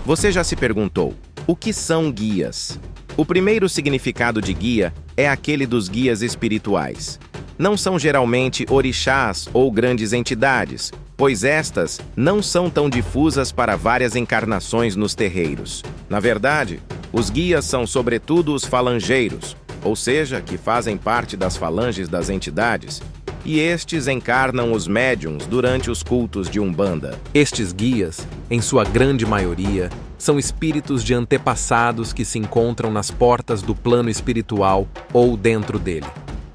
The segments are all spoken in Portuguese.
Você já se perguntou, o que são guias? O primeiro significado de guia é aquele dos guias espirituais. Não são geralmente orixás ou grandes entidades, pois estas não são tão difusas para várias encarnações nos terreiros. Na verdade, os guias são sobretudo os falangeiros, ou seja, que fazem parte das falanges das entidades, e estes encarnam os médiuns durante os cultos de Umbanda. Estes guias, em sua grande maioria, são espíritos de antepassados que se encontram nas portas do plano espiritual ou dentro dele.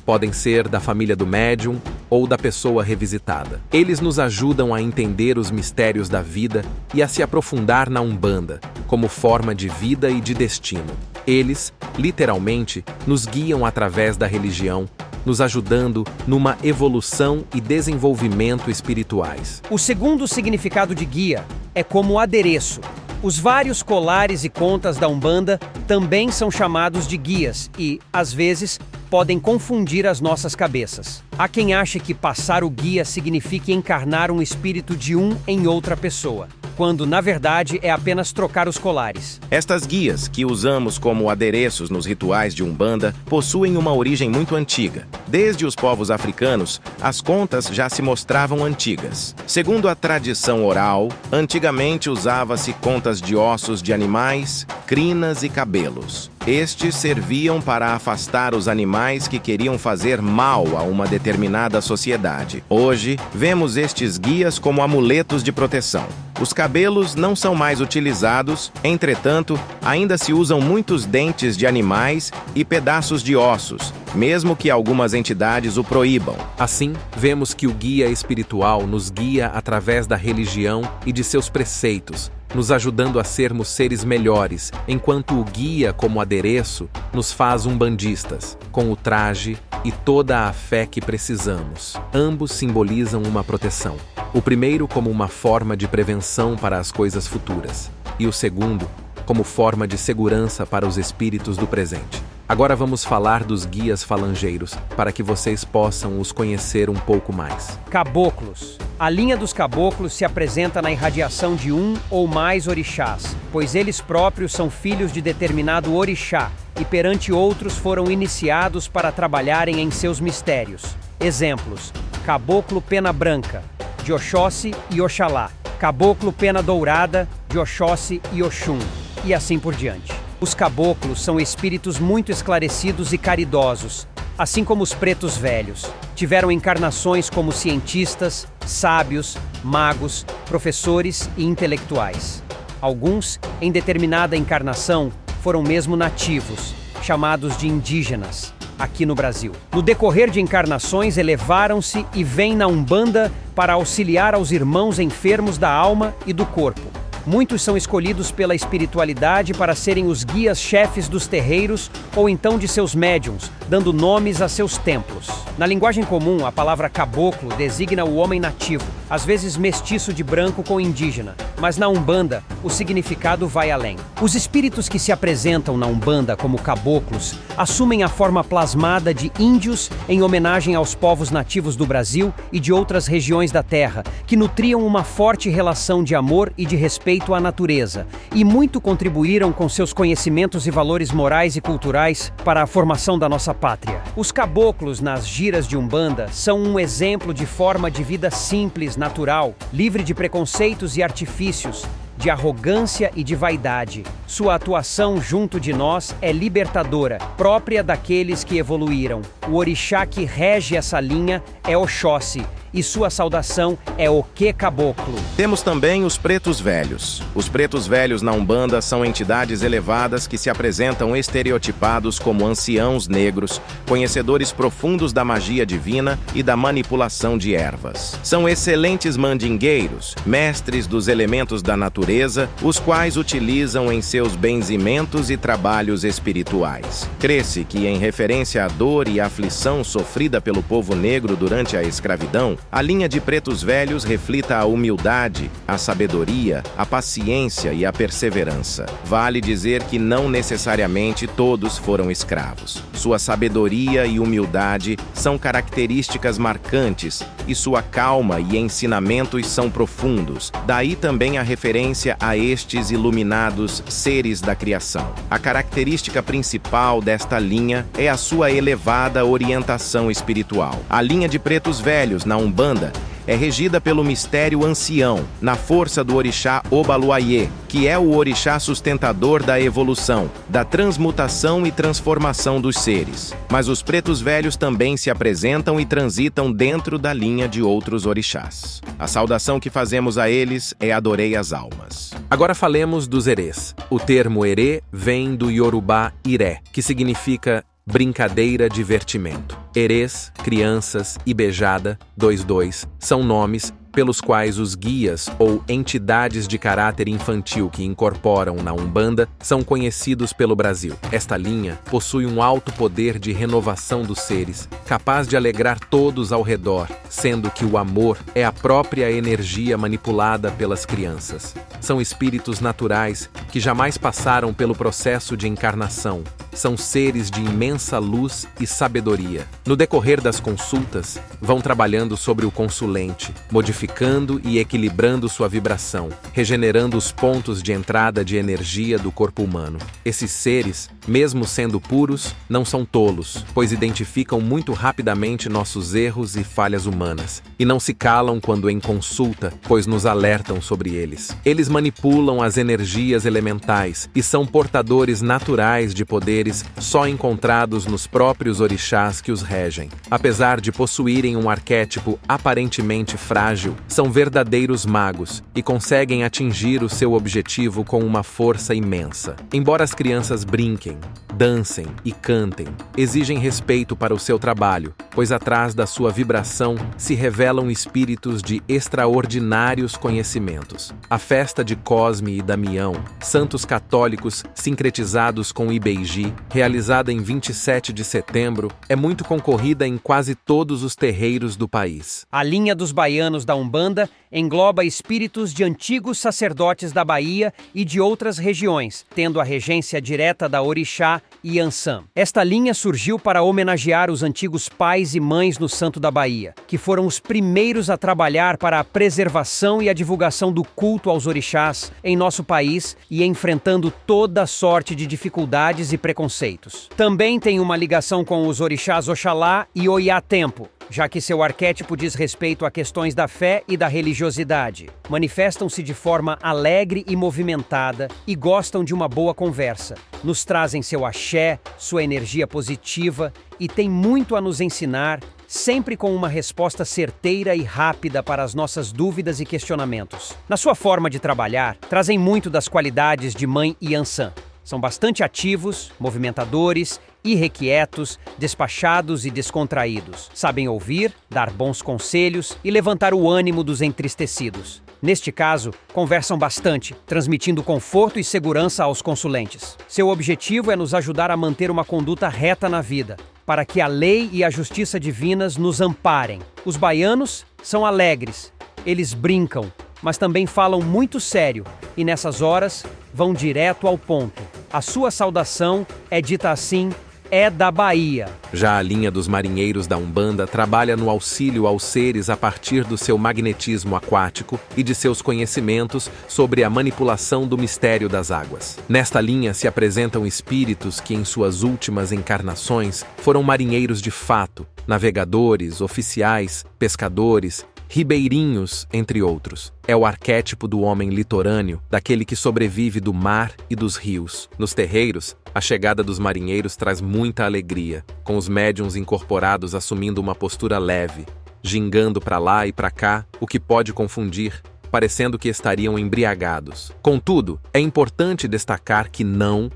Podem ser da família do médium ou da pessoa revisitada. Eles nos ajudam a entender os mistérios da vida e a se aprofundar na Umbanda, como forma de vida e de destino. Eles, literalmente, nos guiam através da religião, nos ajudando numa evolução e desenvolvimento espirituais. O segundo significado de guia é como adereço. Os vários colares e contas da Umbanda também são chamados de guias e, às vezes, podem confundir as nossas cabeças. Há quem ache que passar o guia signifique encarnar um espírito de um em outra pessoa, quando, na verdade, é apenas trocar os colares. Estas guias, que usamos como adereços nos rituais de Umbanda, possuem uma origem muito antiga. Desde os povos africanos, as contas já se mostravam antigas. Segundo a tradição oral, antigamente usava-se contas de ossos de animais, crinas e cabelos. Estes serviam para afastar os animais que queriam fazer mal a uma determinada sociedade. Hoje, vemos estes guias como amuletos de proteção. Os cabelos não são mais utilizados, entretanto, ainda se usam muitos dentes de animais e pedaços de ossos, mesmo que algumas entidades o proíbam. Assim, vemos que o guia espiritual nos guia através da religião e de seus preceitos, nos ajudando a sermos seres melhores, enquanto o guia, como adereço, nos faz umbandistas, com o traje e toda a fé que precisamos. Ambos simbolizam uma proteção. O primeiro como uma forma de prevenção para as coisas futuras, e o segundo como forma de segurança para os espíritos do presente. Agora vamos falar dos guias falangeiros, para que vocês possam os conhecer um pouco mais. Caboclos. A linha dos caboclos se apresenta na irradiação de um ou mais orixás, pois eles próprios são filhos de determinado orixá e perante outros foram iniciados para trabalharem em seus mistérios. Exemplos: Caboclo Pena Branca, de Oxóssi e Oxalá; Caboclo Pena Dourada, de Oxóssi e Oxum, e assim por diante. Os caboclos são espíritos muito esclarecidos e caridosos, assim como os pretos velhos. Tiveram encarnações como cientistas, sábios, magos, professores e intelectuais. Alguns, em determinada encarnação, foram mesmo nativos, chamados de indígenas, aqui no Brasil. No decorrer de encarnações, elevaram-se e vêm na Umbanda para auxiliar aos irmãos enfermos da alma e do corpo. Muitos são escolhidos pela espiritualidade para serem os guias-chefes dos terreiros ou então de seus médiuns, dando nomes a seus templos. Na linguagem comum, a palavra caboclo designa o homem nativo, às vezes mestiço de branco com indígena, mas na Umbanda, o significado vai além. Os espíritos que se apresentam na Umbanda como caboclos assumem a forma plasmada de índios em homenagem aos povos nativos do Brasil e de outras regiões da Terra, que nutriam uma forte relação de amor e de respeito à natureza, e muito contribuíram com seus conhecimentos e valores morais e culturais para a formação da nossa pátria. Os caboclos nas giras de Umbanda são um exemplo de forma de vida simples, natural, livre de preconceitos e artifícios, de arrogância e de vaidade. Sua atuação junto de nós é libertadora, própria daqueles que evoluíram. O orixá que rege essa linha é Oxóssi, e sua saudação é Oque Caboclo. Temos também os pretos velhos. Os pretos velhos na Umbanda são entidades elevadas que se apresentam estereotipados como anciãos negros, conhecedores profundos da magia divina e da manipulação de ervas. São excelentes mandingueiros, mestres dos elementos da natureza, os quais utilizam em seus benzimentos e trabalhos espirituais. Crê-se que, em referência à dor e aflição sofrida pelo povo negro durante a escravidão, a linha de pretos velhos reflita a humildade, a sabedoria, a paciência e a perseverança. Vale dizer que não necessariamente todos foram escravos. Sua sabedoria e humildade são características marcantes e sua calma e ensinamentos são profundos. Daí também a referência a estes iluminados seres da criação. A característica principal desta linha é a sua elevada orientação espiritual. A linha de pretos velhos na Umbanda é regida pelo mistério ancião, na força do orixá Obaluayê, que é o orixá sustentador da evolução, da transmutação e transformação dos seres. Mas os pretos velhos também se apresentam e transitam dentro da linha de outros orixás. A saudação que fazemos a eles é Adorei as Almas. Agora falemos dos erês. O termo erê vem do Yorubá iré, que significa brincadeira, divertimento. Erês, crianças e beijada, 22, são nomes pelos quais os guias ou entidades de caráter infantil que incorporam na Umbanda são conhecidos pelo Brasil. Esta linha possui um alto poder de renovação dos seres, capaz de alegrar todos ao redor, sendo que o amor é a própria energia manipulada pelas crianças. São espíritos naturais que jamais passaram pelo processo de encarnação. São seres de imensa luz e sabedoria. No decorrer das consultas, vão trabalhando sobre o consulente, modificando e equilibrando sua vibração, regenerando os pontos de entrada de energia do corpo humano. Esses seres, mesmo sendo puros, não são tolos, pois identificam muito rapidamente nossos erros e falhas humanas, e não se calam quando em consulta, pois nos alertam sobre eles. Eles manipulam as energias elementais e são portadores naturais de poderes só encontrados nos próprios orixás que os regem. Apesar de possuírem um arquétipo aparentemente frágil, são verdadeiros magos e conseguem atingir o seu objetivo com uma força imensa. Embora as crianças brinquem, dancem e cantem, exigem respeito para o seu trabalho, pois atrás da sua vibração se revelam espíritos de extraordinários conhecimentos. A festa de Cosme e Damião, santos católicos sincretizados com Ibeji, realizada em 27 de setembro, é muito concorrida em quase todos os terreiros do país. A linha dos baianos da Umbanda engloba espíritos de antigos sacerdotes da Bahia e de outras regiões, tendo a regência direta da orixá Iansã. Esta linha surgiu para homenagear os antigos pais e mães no Santo da Bahia, que foram os primeiros a trabalhar para a preservação e a divulgação do culto aos orixás em nosso país e enfrentando toda sorte de dificuldades e preconceitos. Também tem uma ligação com os orixás Oxalá e Oiá Tempo, já que seu arquétipo diz respeito a questões da fé e da religiosidade. Manifestam-se de forma alegre e movimentada e gostam de uma boa conversa. Nos trazem seu axé, sua energia positiva e têm muito a nos ensinar, sempre com uma resposta certeira e rápida para as nossas dúvidas e questionamentos. Na sua forma de trabalhar, trazem muito das qualidades de Mãe Iansã. São bastante ativos, movimentadores, irrequietos, despachados e descontraídos. Sabem ouvir, dar bons conselhos e levantar o ânimo dos entristecidos. Neste caso, conversam bastante, transmitindo conforto e segurança aos consulentes. Seu objetivo é nos ajudar a manter uma conduta reta na vida, para que a lei e a justiça divinas nos amparem. Os baianos são alegres, eles brincam, mas também falam muito sério e nessas horas vão direto ao ponto. A sua saudação é dita assim: é da Bahia. Já a linha dos marinheiros da Umbanda trabalha no auxílio aos seres a partir do seu magnetismo aquático e de seus conhecimentos sobre a manipulação do mistério das águas. Nesta linha se apresentam espíritos que em suas últimas encarnações foram marinheiros de fato, navegadores, oficiais, pescadores, ribeirinhos, entre outros. É o arquétipo do homem litorâneo, daquele que sobrevive do mar e dos rios. Nos terreiros, a chegada dos marinheiros traz muita alegria, com os médiuns incorporados assumindo uma postura leve, gingando para lá e para cá, o que pode confundir, parecendo que estariam embriagados. Contudo, é importante destacar que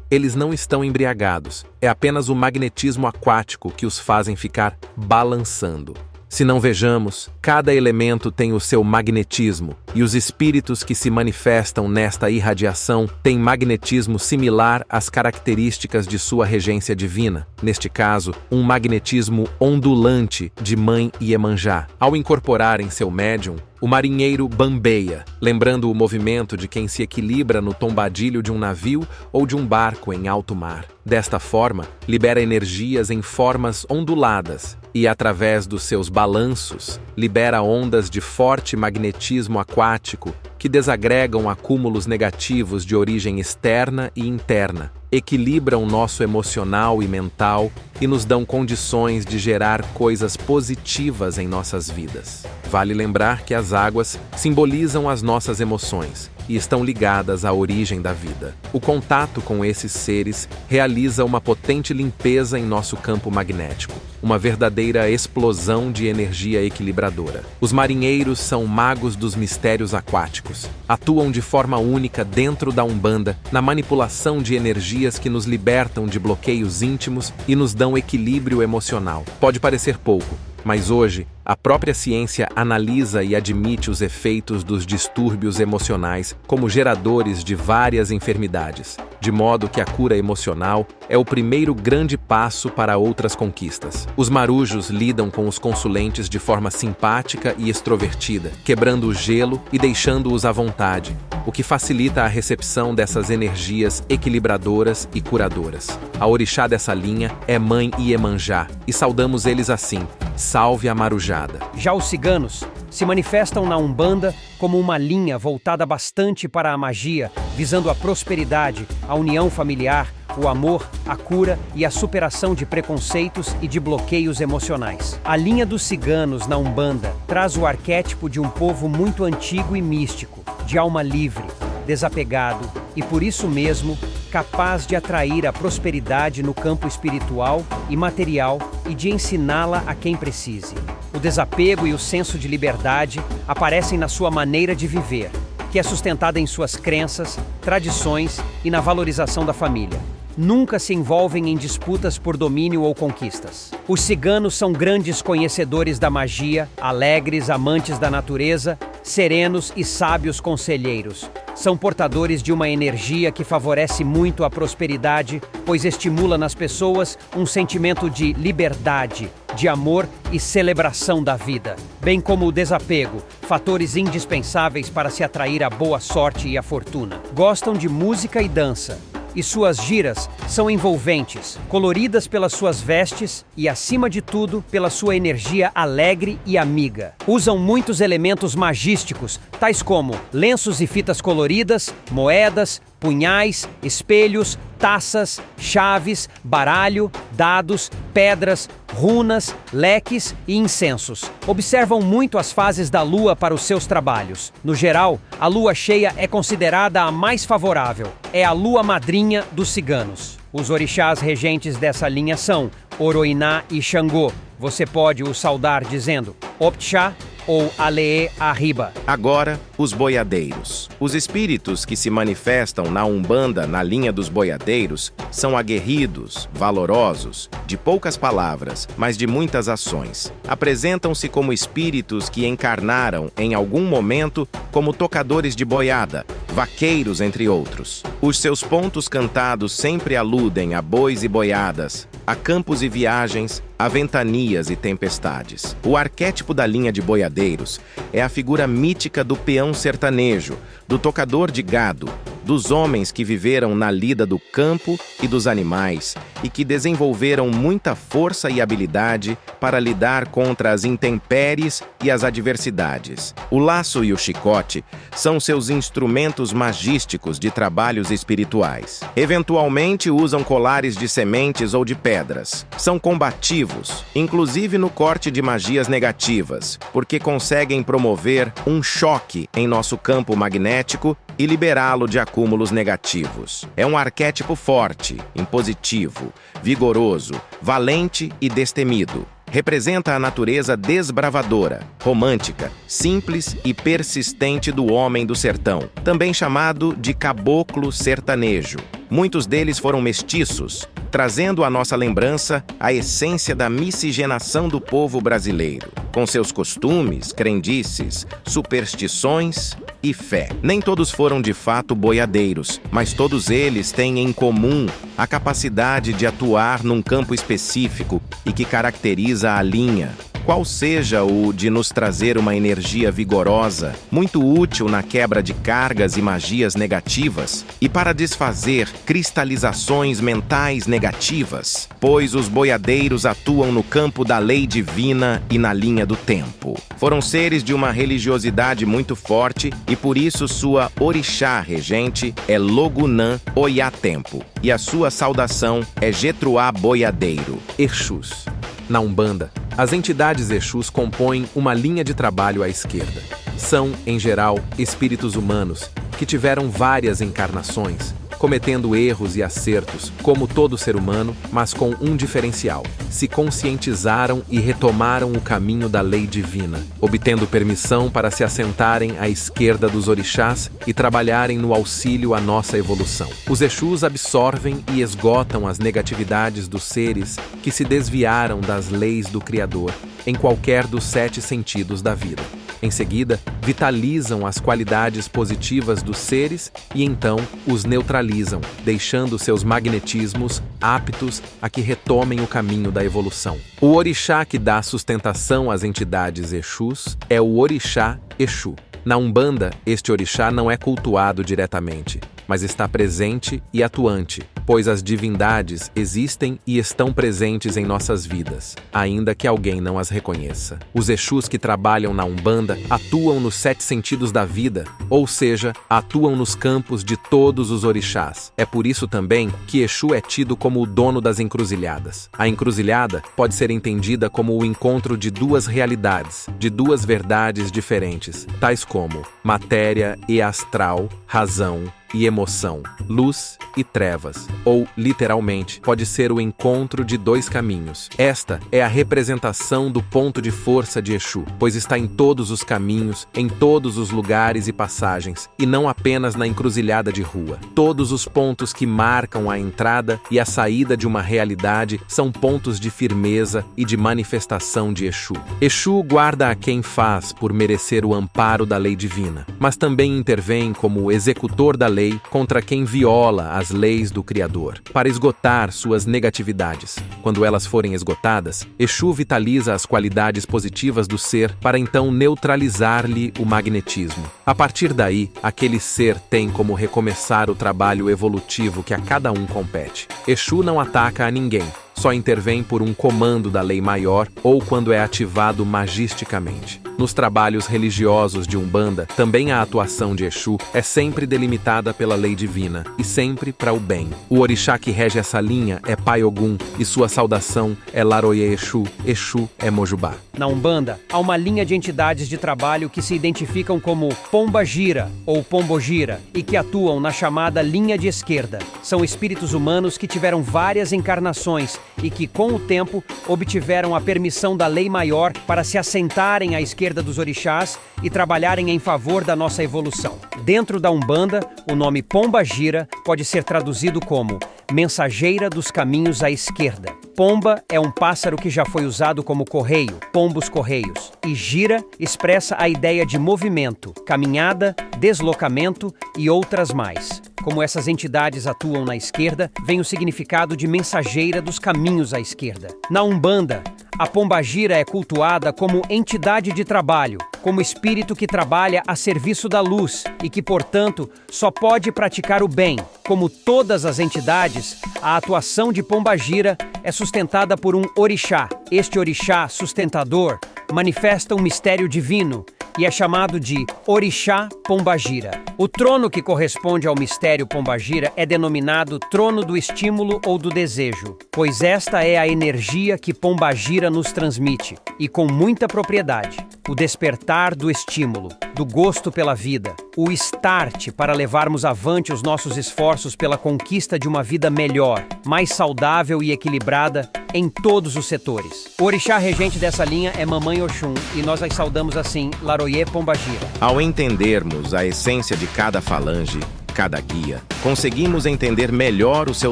eles não estão embriagados. É apenas o magnetismo aquático que os fazem ficar balançando. Se não vejamos, cada elemento tem o seu magnetismo, e os espíritos que se manifestam nesta irradiação têm magnetismo similar às características de sua regência divina, neste caso, um magnetismo ondulante de Mãe Iemanjá. Ao incorporar em seu médium, o marinheiro bambeia, lembrando o movimento de quem se equilibra no tombadilho de um navio ou de um barco em alto mar. Desta forma, libera energias em formas onduladas e, através dos seus balanços, libera ondas de forte magnetismo aquático que desagregam acúmulos negativos de origem externa e interna, equilibram nosso emocional e mental e nos dão condições de gerar coisas positivas em nossas vidas. Vale lembrar que as águas simbolizam as nossas emoções e estão ligadas à origem da vida. O contato com esses seres realiza uma potente limpeza em nosso campo magnético, uma verdadeira explosão de energia equilibradora. Os marinheiros são magos dos mistérios aquáticos. Atuam de forma única dentro da Umbanda na manipulação de energias que nos libertam de bloqueios íntimos e nos dão equilíbrio emocional. Pode parecer pouco, mas hoje, a própria ciência analisa e admite os efeitos dos distúrbios emocionais como geradores de várias enfermidades, de modo que a cura emocional é o primeiro grande passo para outras conquistas. Os marujos lidam com os consulentes de forma simpática e extrovertida, quebrando o gelo e deixando-os à vontade, o que facilita a recepção dessas energias equilibradoras e curadoras. A orixá dessa linha é Mãe Iemanjá, e saudamos eles assim: salve a marujada. Já os ciganos se manifestam na Umbanda como uma linha voltada bastante para a magia, visando a prosperidade, a união familiar, o amor, a cura e a superação de preconceitos e de bloqueios emocionais. A linha dos ciganos na Umbanda traz o arquétipo de um povo muito antigo e místico, de alma livre, desapegado e, por isso mesmo, capaz de atrair a prosperidade no campo espiritual e material e de ensiná-la a quem precise. O desapego e o senso de liberdade aparecem na sua maneira de viver, que é sustentada em suas crenças, tradições e na valorização da família. Nunca se envolvem em disputas por domínio ou conquistas. Os ciganos são grandes conhecedores da magia, alegres, amantes da natureza, serenos e sábios conselheiros. São portadores de uma energia que favorece muito a prosperidade, pois estimula nas pessoas um sentimento de liberdade, de amor e celebração da vida, bem como o desapego, fatores indispensáveis para se atrair a boa sorte e a fortuna. Gostam de música e dança, e suas giras são envolventes, coloridas pelas suas vestes e, acima de tudo, pela sua energia alegre e amiga. Usam muitos elementos magísticos, tais como lenços e fitas coloridas, moedas, punhais, espelhos, taças, chaves, baralho, dados, pedras, runas, leques e incensos. Observam muito as fases da lua para os seus trabalhos. No geral, a lua cheia é considerada a mais favorável. É a lua madrinha dos ciganos. Os orixás regentes dessa linha são Oroiná e Xangô. Você pode os saudar dizendo Optchá ou Alee Arriba. Agora, os boiadeiros. Os espíritos que se manifestam na Umbanda na linha dos boiadeiros são aguerridos, valorosos, de poucas palavras, mas de muitas ações. Apresentam-se como espíritos que encarnaram em algum momento como tocadores de boiada, vaqueiros, entre outros. Os seus pontos cantados sempre aludem a bois e boiadas, a campos e viagens, a ventanias e tempestades. O arquétipo da linha de boiadeiros é a figura mítica do peão sertanejo, do tocador de gado, dos homens que viveram na lida do campo e dos animais e que desenvolveram muita força e habilidade para lidar contra as intempéries e as adversidades. O laço e o chicote são seus instrumentos magísticos de trabalhos espirituais. Eventualmente usam colares de sementes ou de pedras. São combativos, inclusive no corte de magias negativas, porque conseguem promover um choque em nosso campo magnético e liberá-lo de acúmulos negativos. É um arquétipo forte, impositivo, vigoroso, valente e destemido. Representa a natureza desbravadora, romântica, simples e persistente do homem do sertão, também chamado de caboclo sertanejo. Muitos deles foram mestiços, trazendo à nossa lembrança a essência da miscigenação do povo brasileiro, com seus costumes, crendices, superstições e fé. Nem todos foram de fato boiadeiros, mas todos eles têm em comum a capacidade de atuar num campo específico e que caracteriza a linha, qual seja o de nos trazer uma energia vigorosa, muito útil na quebra de cargas e magias negativas e para desfazer cristalizações mentais negativas, pois os boiadeiros atuam no campo da lei divina e na linha do tempo. Foram seres de uma religiosidade muito forte e por isso sua orixá regente é Logunã Oiá-Tempo e a sua saudação é Getruá Boiadeiro. Exus. Na Umbanda, as entidades Exus compõem uma linha de trabalho à esquerda. São, em geral, espíritos humanos que tiveram várias encarnações, cometendo erros e acertos, como todo ser humano, mas com um diferencial: se conscientizaram e retomaram o caminho da lei divina, obtendo permissão para se assentarem à esquerda dos orixás e trabalharem no auxílio à nossa evolução. Os Exus absorvem e esgotam as negatividades dos seres que se desviaram das leis do Criador, em qualquer dos 7 sentidos da vida. Em seguida, vitalizam as qualidades positivas dos seres e então os neutralizam, deixando seus magnetismos aptos a que retomem o caminho da evolução. O orixá que dá sustentação às entidades Exus é o orixá Exu. Na Umbanda, este orixá não é cultuado diretamente, mas está presente e atuante, pois as divindades existem e estão presentes em nossas vidas, ainda que alguém não as reconheça. Os Exus que trabalham na Umbanda atuam nos 7 sentidos da vida, ou seja, atuam nos campos de todos os orixás. É por isso também que Exu é tido como o dono das encruzilhadas. A encruzilhada pode ser entendida como o encontro de 2 realidades, de 2 verdades diferentes, tais como matéria e astral, razão e emoção, luz e trevas, ou, literalmente, pode ser o encontro de 2 caminhos. Esta é a representação do ponto de força de Exu, pois está em todos os caminhos, em todos os lugares e passagens, e não apenas na encruzilhada de rua. Todos os pontos que marcam a entrada e a saída de uma realidade são pontos de firmeza e de manifestação de Exu. Exu guarda a quem faz por merecer o amparo da lei divina, mas também intervém como executor da lei contra quem viola as leis do Criador, para esgotar suas negatividades. Quando elas forem esgotadas, Exu vitaliza as qualidades positivas do ser para então neutralizar-lhe o magnetismo. A partir daí, aquele ser tem como recomeçar o trabalho evolutivo que a cada um compete. Exu não ataca a ninguém, só intervém por um comando da lei maior ou quando é ativado magisticamente. Nos trabalhos religiosos de Umbanda, também a atuação de Exu é sempre delimitada pela lei divina e sempre para o bem. O orixá que rege essa linha é Pai Ogum e sua saudação é Laroye Exu. Exu é Mojubá. Na Umbanda, há uma linha de entidades de trabalho que se identificam como Pombagira ou Pombogira e que atuam na chamada linha de esquerda. São espíritos humanos que tiveram várias encarnações e que, com o tempo, obtiveram a permissão da lei maior para se assentarem à esquerda dos orixás e trabalharem em favor da nossa evolução. Dentro da Umbanda, o nome Pombagira pode ser traduzido como mensageira dos caminhos à esquerda. Pomba é um pássaro que já foi usado como correio, pombos correios, e gira expressa a ideia de movimento, caminhada, deslocamento e outras mais. Como essas entidades atuam na esquerda, vem o significado de mensageira dos caminhos à esquerda. Na Umbanda, a Pombagira é cultuada como entidade de trabalho, como espírito que trabalha a serviço da luz e que, portanto, só pode praticar o bem. Como todas as entidades, a atuação de Pombagira é sustentada por um orixá. Este orixá sustentador manifesta um mistério divino e é chamado de Orixá Pombagira. O trono que corresponde ao mistério Pombagira é denominado trono do estímulo ou do desejo, pois esta é a energia que Pombagira nos transmite, e com muita propriedade. O despertar do estímulo, do gosto pela vida, o start para levarmos avante os nossos esforços pela conquista de uma vida melhor, mais saudável e equilibrada em todos os setores. O orixá regente dessa linha é Mamãe Oxum e nós as saudamos assim, Laroye Pombagira. Ao entendermos a essência de cada falange, cada guia, conseguimos entender melhor o seu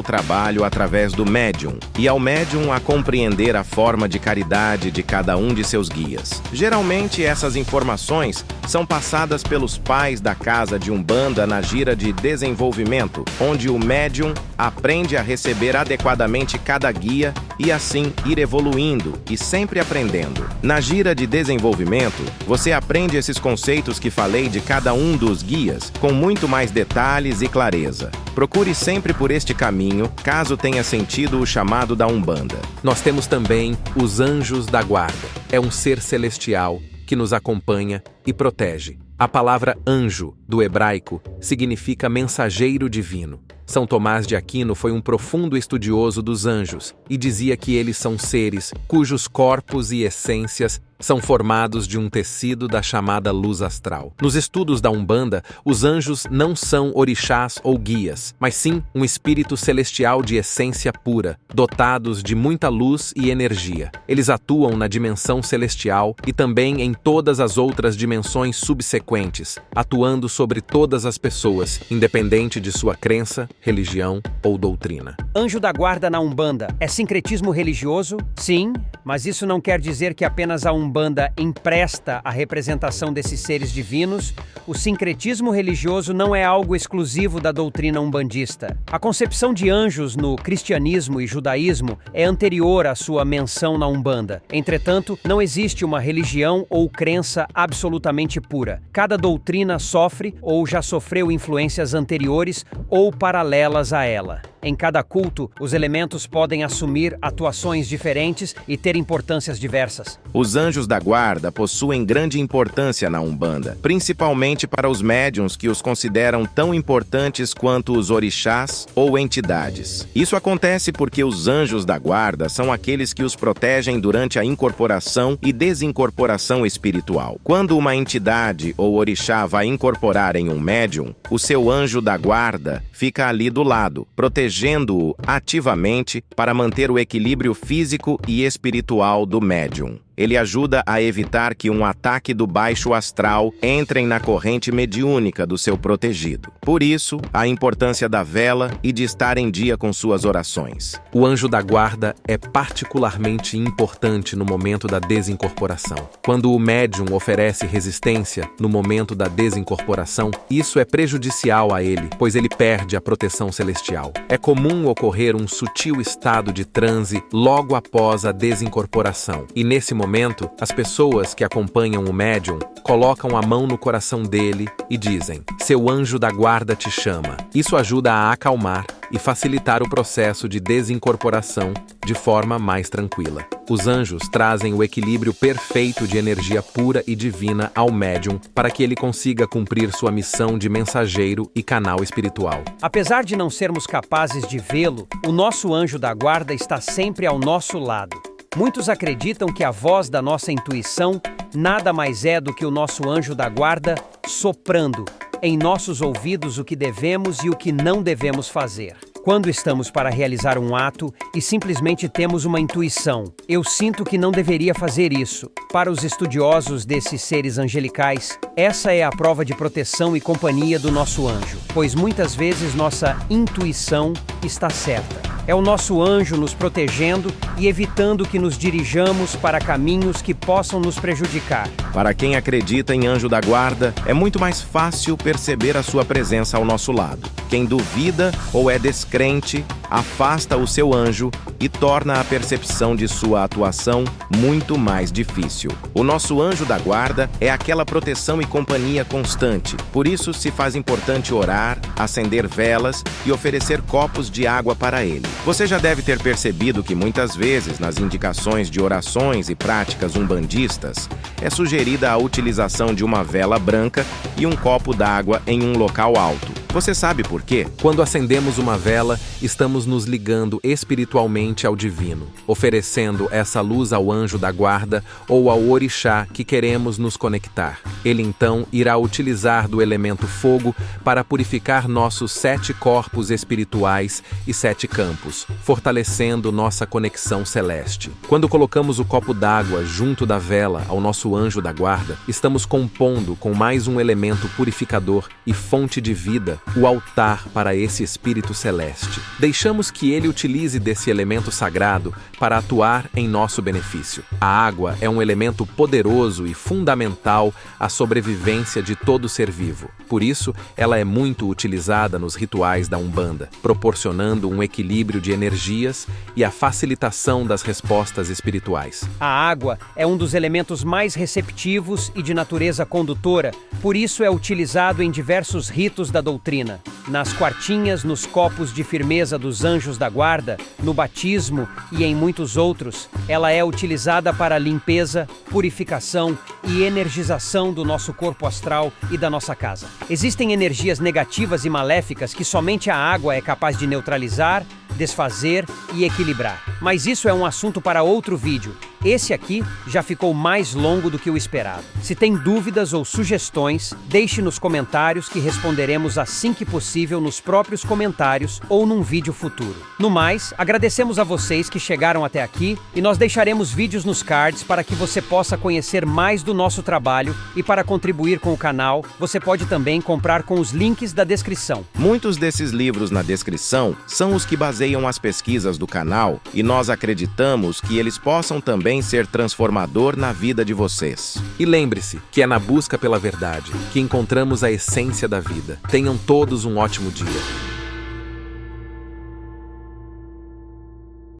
trabalho através do médium, e ao médium a compreender a forma de caridade de cada um de seus guias. Geralmente, essas informações são passadas pelos pais da casa de Umbanda na gira de desenvolvimento, onde o médium aprende a receber adequadamente cada guia e assim ir evoluindo e sempre aprendendo. Na gira de desenvolvimento, você aprende esses conceitos que falei de cada um dos guias com muito mais detalhes e clareza. Procure sempre por este caminho, caso tenha sentido o chamado da Umbanda. Nós temos também os anjos da guarda. É um ser celestial que nos acompanha e protege. A palavra anjo, do hebraico, significa mensageiro divino. São Tomás de Aquino foi um profundo estudioso dos anjos e dizia que eles são seres cujos corpos e essências são formados de um tecido da chamada luz astral. Nos estudos da Umbanda, os anjos não são orixás ou guias, mas sim um espírito celestial de essência pura, dotados de muita luz e energia. Eles atuam na dimensão celestial e também em todas as outras dimensões subsequentes, atuando sobre todas as pessoas, independente de sua crença, religião ou doutrina. Anjo da guarda na Umbanda é sincretismo religioso? Sim, mas isso não quer dizer que apenas a Umbanda empresta a representação desses seres divinos. O sincretismo religioso não é algo exclusivo da doutrina umbandista. A concepção de anjos no cristianismo e judaísmo é anterior à sua menção na Umbanda. Entretanto, não existe uma religião ou crença absolutamente pura. Cada doutrina sofre ou já sofreu influências anteriores ou paralelas a ela. Em cada culto, os elementos podem assumir atuações diferentes e ter importâncias diversas. Os anjos da guarda possuem grande importância na Umbanda, principalmente para os médiuns que os consideram tão importantes quanto os orixás ou entidades. Isso acontece porque os anjos da guarda são aqueles que os protegem durante a incorporação e desincorporação espiritual. Quando uma entidade ou orixá vai incorporar em um médium, o seu anjo da guarda fica ali do lado, protegendo-o ativamente para manter o equilíbrio físico e espiritual do médium. Ele ajuda a evitar que um ataque do baixo astral entre na corrente mediúnica do seu protegido. Por isso, a importância da vela e de estar em dia com suas orações. O anjo da guarda é particularmente importante no momento da desincorporação. Quando o médium oferece resistência no momento da desincorporação, isso é prejudicial a ele, pois ele perde a proteção celestial. É comum ocorrer um sutil estado de transe logo após a desincorporação, e nesse momento, as pessoas que acompanham o médium colocam a mão no coração dele e dizem: "Seu anjo da guarda te chama". Isso ajuda a acalmar e facilitar o processo de desincorporação de forma mais tranquila. Os anjos trazem o equilíbrio perfeito de energia pura e divina ao médium para que ele consiga cumprir sua missão de mensageiro e canal espiritual. Apesar de não sermos capazes de vê-lo, o nosso anjo da guarda está sempre ao nosso lado. Muitos acreditam que a voz da nossa intuição nada mais é do que o nosso anjo da guarda soprando em nossos ouvidos o que devemos e o que não devemos fazer. Quando estamos para realizar um ato e simplesmente temos uma intuição, eu sinto que não deveria fazer isso. Para os estudiosos desses seres angelicais, essa é a prova de proteção e companhia do nosso anjo, pois muitas vezes nossa intuição está certa. É o nosso anjo nos protegendo e evitando que nos dirijamos para caminhos que possam nos prejudicar. Para quem acredita em anjo da guarda, é muito mais fácil perceber a sua presença ao nosso lado. Quem duvida ou é descrente, afasta o seu anjo e torna a percepção de sua atuação muito mais difícil. O nosso anjo da guarda é aquela proteção e companhia constante. Por isso, se faz importante orar, acender velas e oferecer copos de água para ele. Você já deve ter percebido que muitas vezes, nas indicações de orações e práticas umbandistas, é sugerida a utilização de uma vela branca e um copo d'água em um local alto. Você sabe por quê? Quando acendemos uma vela, estamos nos ligando espiritualmente ao divino, oferecendo essa luz ao anjo da guarda ou ao orixá que queremos nos conectar. Ele então irá utilizar do elemento fogo para purificar nossos 7 corpos espirituais e 7 campos, fortalecendo nossa conexão celeste. Quando colocamos o copo d'água junto da vela ao nosso anjo da guarda, estamos compondo com mais um elemento purificador e fonte de vida o altar para esse espírito celeste. Deixamos que ele utilize desse elemento sagrado para atuar em nosso benefício. A água é um elemento poderoso e fundamental à sobrevivência de todo ser vivo. Por isso, ela é muito utilizada nos rituais da Umbanda, proporcionando um equilíbrio de energias e a facilitação das respostas espirituais. A água é um dos elementos mais receptivos e de natureza condutora, por isso é utilizado em diversos ritos da doutrina. Nas quartinhas, nos copos de firmeza dos anjos da guarda, no batismo e em muitos outros, ela é utilizada para limpeza, purificação e energização do nosso corpo astral e da nossa casa. Existem energias negativas e maléficas que somente a água é capaz de neutralizar, desfazer e equilibrar. Mas isso é um assunto para outro vídeo. Esse aqui já ficou mais longo do que o esperado. Se tem dúvidas ou sugestões, deixe nos comentários que responderemos assim que possível nos próprios comentários ou num vídeo futuro. No mais, agradecemos a vocês que chegaram até aqui e nós deixaremos vídeos nos cards para que você possa conhecer mais do nosso trabalho e para contribuir com o canal, você pode também comprar com os links da descrição. Muitos desses livros na descrição são os que baseiam as pesquisas do canal e nós acreditamos que eles possam também ser transformador na vida de vocês. E lembre-se que é na busca pela verdade que encontramos a essência da vida. Tenham todos um ótimo dia.